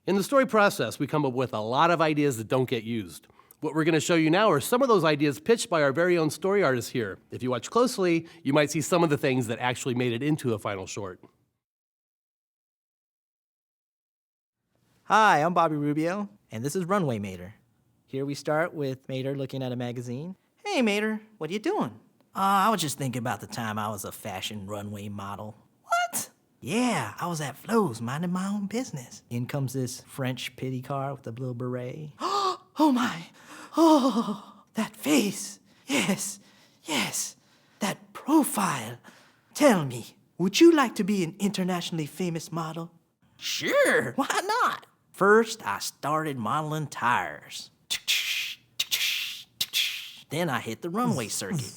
In the story process, we come up with a lot of ideas that don't get used. What we're going to show you now are some of those ideas pitched by our very own story artists here. If you watch closely, you might see some of the things that actually made it into a final short. Hi, I'm Bobby Rubio, and this is Runway Mater. Here we start with Mater looking at a magazine. Hey Mater, what are you doing? I was just thinking about the time I was a fashion runway model. What? Yeah, I was at Flo's minding my own business. In comes this French pity car with a blue beret. Oh my! Oh, that face! Yes, yes, that profile. Tell me, would you like to be an internationally famous model? Sure, why not? First, I started modeling tires. Then I hit the runway circuit.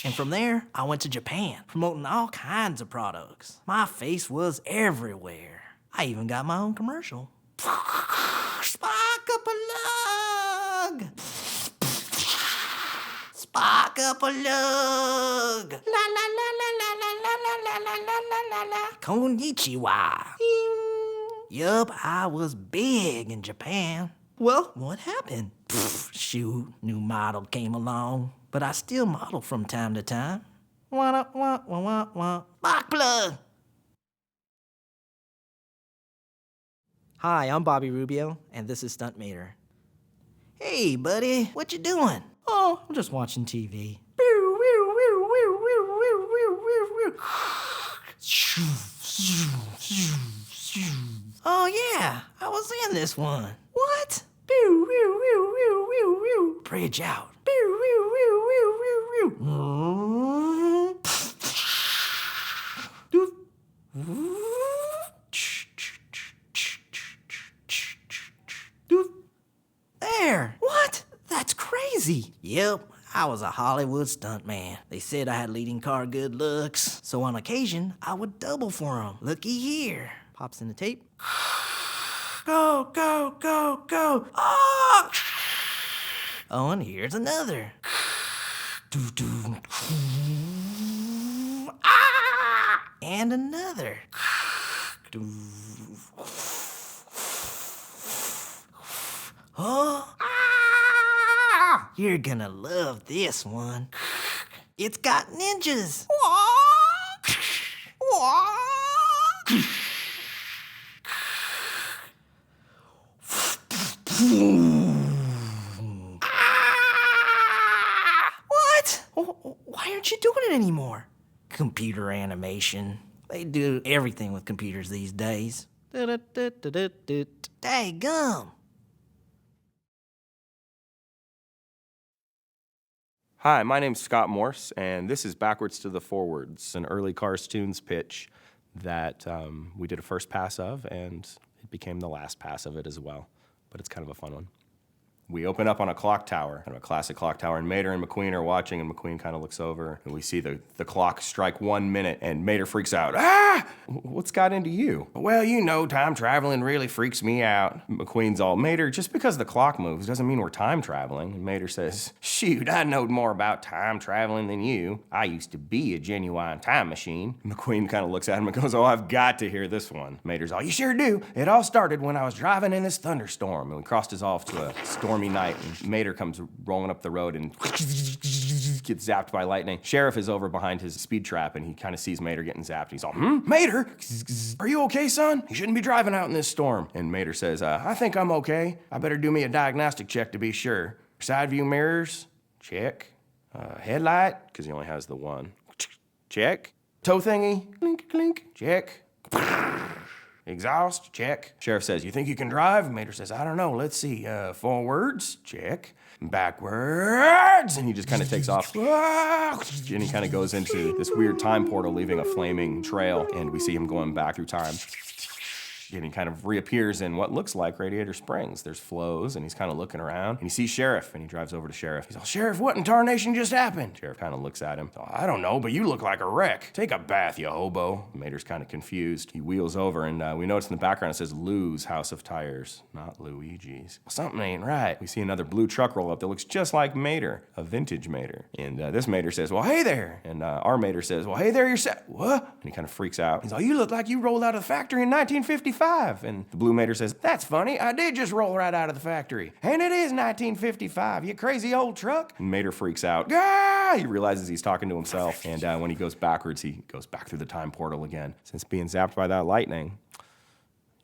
And from there, I went to Japan, promoting all kinds of products. My face was everywhere. I even got my own commercial. Spark up a lug! Spark up a lug! La la la la la la la la la la la la la. Konnichiwa. Yup, I was big in Japan. Well, what happened? Shoot, new model came along. But I still model from time to time. Wah wah wah wah wah. Spark plug! Hi, I'm Bobby Rubio, and this is Stunt Mater. Hey, buddy, what you doing? Oh, I'm just watching TV. Oh yeah, I was in this one. What? Bridge out. There! What? That's crazy! Yep, I was a Hollywood stuntman. They said I had leading car good looks, so on occasion, I would double for them. Looky here. Pops in the tape. Go, go, go, go! Oh! Oh, and here's another. Ah! And another. Oh! Ah! You're gonna love this one. It's got ninjas. What? Why aren't you doing it anymore? Computer animation. They do everything with computers these days. Daggum. Hi, my name's Scott Morse, and this is Backwards to the Forwards, an early Cars Tunes pitch that we did a first pass of, and it became the last pass of it as well. But it's kind of a fun one. We open up on a clock tower, kind of a classic clock tower, and Mater and McQueen are watching, and McQueen kind of looks over, and we see the clock strike 1 minute, and Mater freaks out. Ah! What's got into you? Well, you know, time traveling really freaks me out. McQueen's all, Mater, just because the clock moves doesn't mean we're time traveling. And Mater says, shoot, I know more about time traveling than you. I used to be a genuine time machine. McQueen kind of looks at him and goes, oh, I've got to hear this one. Mater's all, you sure do. It all started when I was driving in this thunderstorm, and we crossed us off to a stormy night, and Mater comes rolling up the road and gets zapped by lightning. Sheriff is over behind his speed trap, and he kind of sees Mater getting zapped. He's all, Mater, are you okay, son? You shouldn't be driving out in this storm. And Mater says, I think I'm okay. I better do me a diagnostic check to be sure. Side view mirrors, check. Headlight, because he only has the one. Check. Toe thingy, clink, clink, check. Exhaust, check. Sheriff says, you think you can drive? Mater says, I don't know, let's see. Forwards, check. Backwards, and he just kind of takes off. And he kind of goes into this weird time portal, leaving a flaming trail, and we see him going back through time. and he kind of reappears in what looks like Radiator Springs. There's flows, and he's kind of looking around, and he sees Sheriff, and he drives over to Sheriff. He's all, Sheriff, what in tarnation just happened? Sheriff kind of looks at him. I don't know, but you look like a wreck. Take a bath, you hobo. Mater's kind of confused. He wheels over, and we notice in the background it says Lou's House of Tires, not Luigi's. Something ain't right. We see another blue truck roll up that looks just like Mater, a vintage Mater. And this Mater says, well, hey there. And our Mater says, well, hey there, what? And he kind of freaks out. He's like, you look like you rolled out of the factory in 1955. And the blue Mater says, that's funny. I did just roll right out of the factory. And it is 1955, you crazy old truck. And Mater freaks out. Ah! He realizes he's talking to himself. And when he goes backwards, he goes back through the time portal again. Since being zapped by that lightning,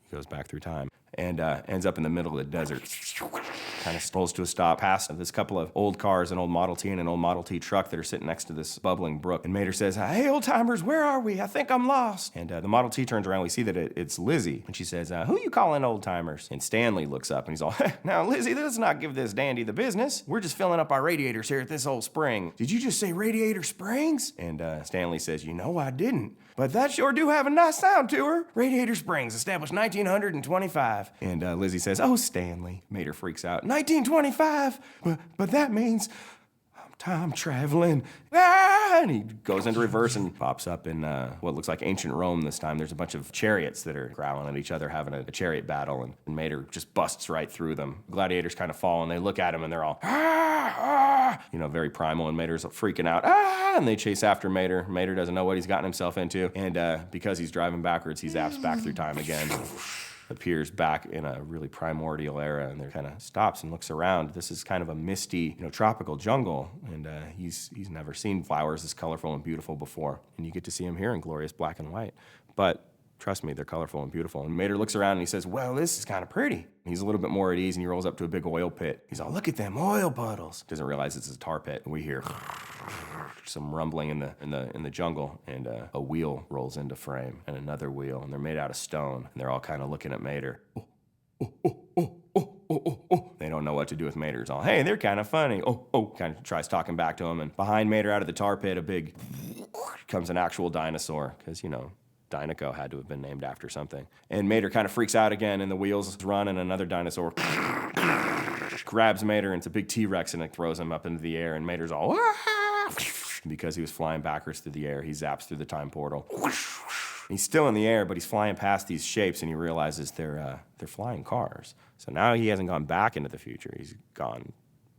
he goes back through time and ends up in the middle of the desert. Kind of rolls to a stop past this couple of old cars, an old Model T and an old Model T truck that are sitting next to this bubbling brook. And Mater says, hey, old timers, where are we? I think I'm lost. And the Model T turns around. We see that it's Lizzie. And she says, who you calling old timers? And Stanley looks up and he's all, now, Lizzie, let's not give this dandy the business. We're just filling up our radiators here at this old spring. Did you just say Radiator Springs? And Stanley says, you know I didn't. But that sure do have a nice sound to her. Radiator Springs, established 1925. And Lizzie says, oh, Stanley. Mater freaks out. 1925? But that means I'm time traveling. Ah! And he goes into reverse and pops up in what looks like ancient Rome this time. There's a bunch of chariots that are growling at each other, having a chariot battle. And Mater just busts right through them. Gladiators kind of fall, and they look at him, and they're all, ah! Ah! You know, very primal, and Mater's freaking out. Ah! And they chase after Mater. Mater doesn't know what he's gotten himself into. And because he's driving backwards, he zaps back through time again. Appears back in a really primordial era, and there kind of stops and looks around. This is kind of a misty, tropical jungle, and he's never seen flowers this colorful and beautiful before. And you get to see them here in glorious black and white. But trust me, they're colorful and beautiful. And Mater looks around and he says, well, this is kind of pretty. And he's a little bit more at ease, and he rolls up to a big oil pit. He's all, look at them oil puddles. Doesn't realize it's a tar pit. And we hear some rumbling in the jungle, and a wheel rolls into frame, and another wheel, and they're made out of stone, and they're all kind of looking at Mater. They don't know what to do with Mater. It's all, hey, they're kind of funny. Kind of tries talking back to him, and behind Mater out of the tar pit, comes an actual dinosaur, because, Dinoco had to have been named after something. And Mater kind of freaks out again, and the wheels run, and another dinosaur grabs Mater, and it's a big T-Rex, and it throws him up into the air, and Mater's all, because he was flying backwards through the air, he zaps through the time portal. He's still in the air, but he's flying past these shapes, and he realizes they're flying cars. So now he hasn't gone back into the future, he's gone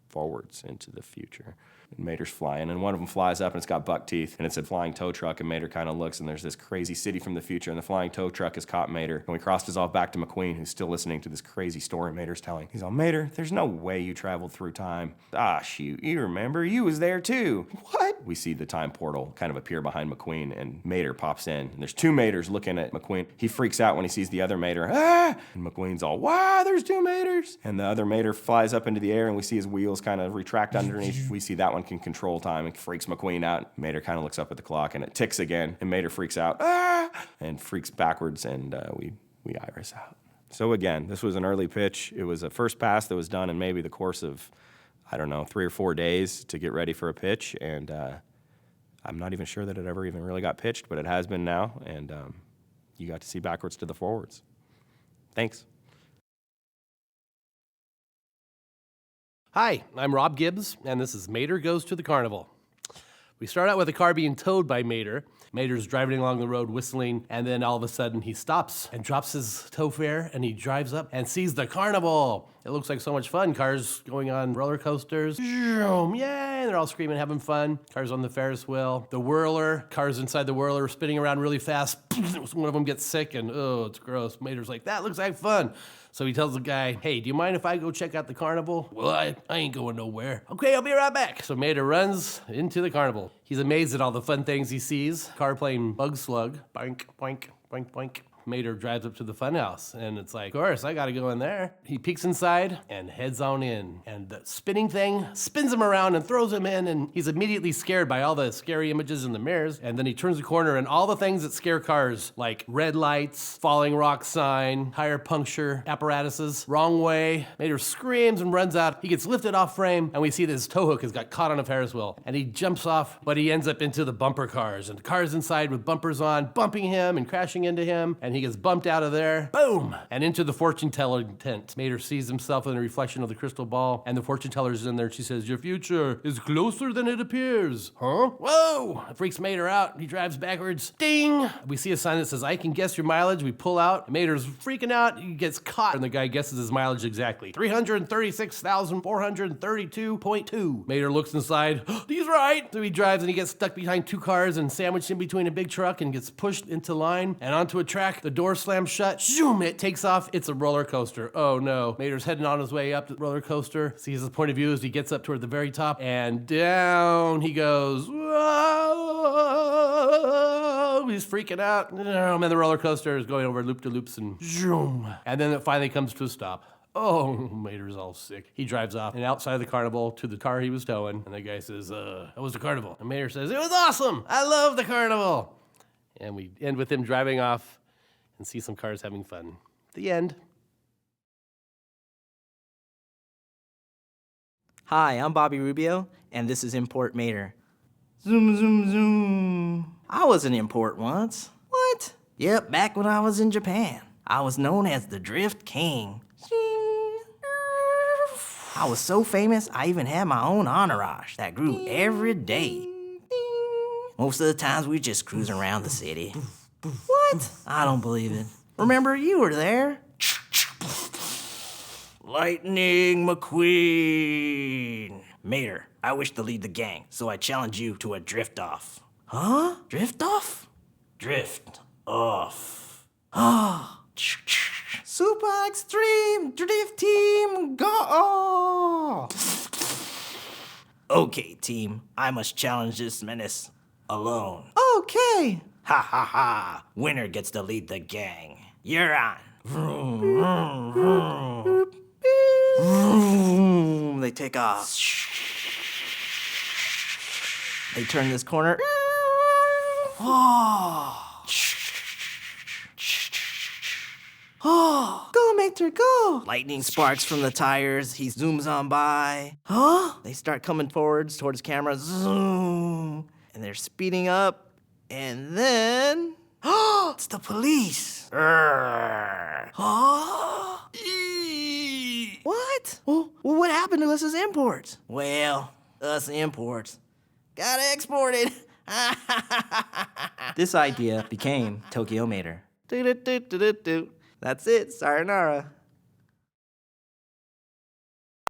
forwards into the future. And Mater's flying, and one of them flies up, and it's got buck teeth, and it's a flying tow truck, and Mater kind of looks, and there's this crazy city from the future, and the flying tow truck has caught Mater. And we crossed us off back to McQueen, who's still listening to this crazy story Mater's telling. He's all, Mater, there's no way you traveled through time. Ah, shoot, you remember, you was there too. What? We see the time portal kind of appear behind McQueen, and Mater pops in, and there's two Maters looking at McQueen. He freaks out when he sees the other Mater. Ah! And McQueen's all, wow, there's two Maters. And the other Mater flies up into the air, and we see his wheels kind of retract underneath. We see that one can control time. It freaks McQueen out. Mater kind of looks up at the clock, and it ticks again, and Mater freaks out, and freaks backwards, and we iris out. So again, this was an early pitch. It was a first pass that was done in maybe the course of, 3 or 4 days to get ready for a pitch, and I'm not even sure that it ever even really got pitched, but it has been now, and you got to see backwards to the forwards. Thanks. Hi, I'm Rob Gibbs, and this is Mater Goes to the Carnival. We start out with a car being towed by Mater. Mater's driving along the road whistling, and then all of a sudden he stops and drops his tow fare, and he drives up and sees the carnival. It looks like so much fun. Cars going on roller coasters. Yay! They're all screaming, having fun. Cars on the Ferris wheel. The whirler. Cars inside the whirler spinning around really fast. One of them gets sick, and it's gross. Mater's like, that looks like fun. So he tells the guy, hey, do you mind if I go check out the carnival? Well, I ain't going nowhere. Okay, I'll be right back. So Mater runs into the carnival. He's amazed at all the fun things he sees. Car playing Bug Slug. Boink, boink, boink, boink. Mater drives up to the funhouse, and it's like, of course, I gotta go in there. He peeks inside and heads on in, and the spinning thing spins him around and throws him in, and he's immediately scared by all the scary images in the mirrors, and then he turns the corner, and all the things that scare cars, like red lights, falling rock sign, tire puncture apparatuses, wrong way. Mater screams and runs out. He gets lifted off frame, and we see that his tow hook has got caught on a Ferris wheel, and he jumps off, but he ends up into the bumper cars, and the cars inside with bumpers on, bumping him and crashing into him, and and he gets bumped out of there, boom, and into the fortune telling tent. Mater sees himself in the reflection of the crystal ball, and the fortune teller's in there, and she says, your future is closer than it appears. Huh? Whoa! It freaks Mater out. He drives backwards. Ding! We see a sign that says, I can guess your mileage. We pull out. Mater's freaking out. He gets caught, and the guy guesses his mileage exactly. 336,432.2. Mater looks inside. He's right! So he drives, and he gets stuck behind two cars and sandwiched in between a big truck and gets pushed into line and onto a track. The door slams shut. Zoom! It takes off. It's a roller coaster. Oh no. Mater's heading on his way up the roller coaster. Sees his point of view as he gets up toward the very top, and down he goes. Whoa! He's freaking out. And then the roller coaster is going over loop-de-loops and zoom. And then it finally comes to a stop. Oh, Mater's all sick. He drives off and outside the carnival to the car he was towing. And the guy says, how was the carnival? And Mater says, it was awesome. I love the carnival. And we end with him driving off and see some cars having fun. The end. Hi, I'm Bobby Rubio, and this is Import Mater. Zoom, zoom, zoom. I was an import once. What? Yep, back when I was in Japan. I was known as the Drift King. I was so famous, I even had my own entourage that grew every day. Most of the times we just cruise around the city. What? I don't believe it. Remember, you were there. Lightning McQueen. Mater, I wish to lead the gang, so I challenge you to a drift off. Huh? Drift off? Drift off. Ah. Super Extreme Drift Team, go! Okay, team, I must challenge this menace alone. Okay. Ha ha ha. Winner gets to lead the gang. You're on. Vroom, vroom, vroom. Vroom. They take off. They turn this corner. Oh. Oh, go, Mater, go! Lightning sparks from the tires. He zooms on by. Huh? They start coming forwards towards camera. Zoom. And they're speeding up. And then... Oh, it's the police. Oh. What? Well, what happened to us as imports? Well, us imports got exported. This idea became Tokyo Mater. That's it, sayonara.